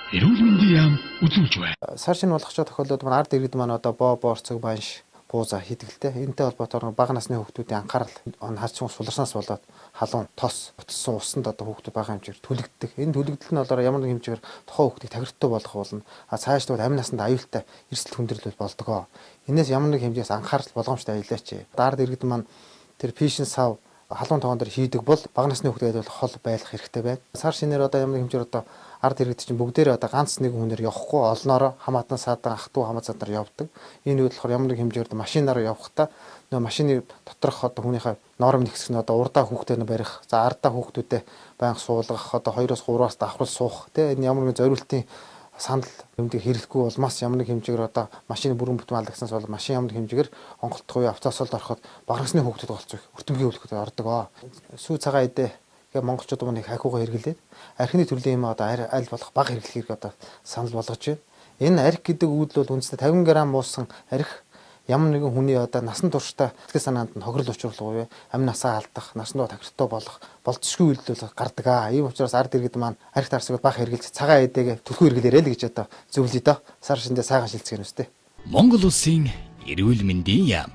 Эрүүл мэндийн яам үзүүлж байна. Сар шинэ болгочоо тохиолдод маань ард иргэд маань одоо боо боорцог банш бууза хийдгэлтэй. Энэтэй холбоотойгоор бага насны хүүхдүүдийн анхаарал хацсан суларснаас болоод халуун тос утсан усанд одоо хүүхдүүд бага хэмжээгээр түлэгддэг. Энэ түлэгдэл нь болохоор ямар нэг хэмжээгээр тухайн хүүхдийг тахирдтуу болгох болно. Цаашдаа амь насанд аюултай эрсдэл хүндрэл болдгоо. Энээс ямар нэг хэмжээс анхаарал болгоомжтой аялаач. Ард иргэд маань тэр пишн сав халуун тоон дээр хийдэг бол бага насны хүүхдэд бол хол байлгах хэрэгтэй байна. Сар шинээр одоо ямар хэмжээр одоо ард иргэд чинь бүгдээрээ одоо ганц нэг хүнээр явахгүй олноороо хамаатан саадан ах トゥ хамаацаад нар явдаг. Энэ үед болохоор ямар нэг хэмжээр машинаар явахдаа нөө машины доторх одоо хүнийхээ норм нэгсэх нь одоо урдаа хүүхдэд нь барих. За ардаа хүүхдүүдэд байнга суулгах одоо 2-3-аас давхар суух тийм энэ ямар нэг зориултын санал юмдыг хэрэглэхгүй бол маш ямар нэг хэмжээгээр одоо машины бүрэн бүтэн алдагснаас бол машин ямар нэг хэмжээгээр онголтох үе автосолд ороход бага насны хүүхдүүд голцох өртөмгийн хөлөкөд ордог. Сүү цагаан эдээ гэ монголчууд маань их ахиугаа хэрэглээд архины төрлийн юм одоо аль болох бага хэрэглэх хэрэг одоо санал болгож байна. Энэ арх гэдэг үүдэл бол үнэндээ 50 г муусан арх ямар нэгэн хүний одоо насан туршдаа сэтгэл санаанд нь хохирол учруулах, амь насаа алдах, насндаа тахирдтуу болох болцсогүй үйлдэл гардаг. Ийм учраас ард иргэд маань арх тарсыг бага хэрэглэж цагаан эдээгээ түлхүү хэрэглээрэй л гэж одоо зөвлөе доо. Сар шиндээ сайхан шилцгэнэ үстэй. Монгол улсын эрүүл мэндийн яам.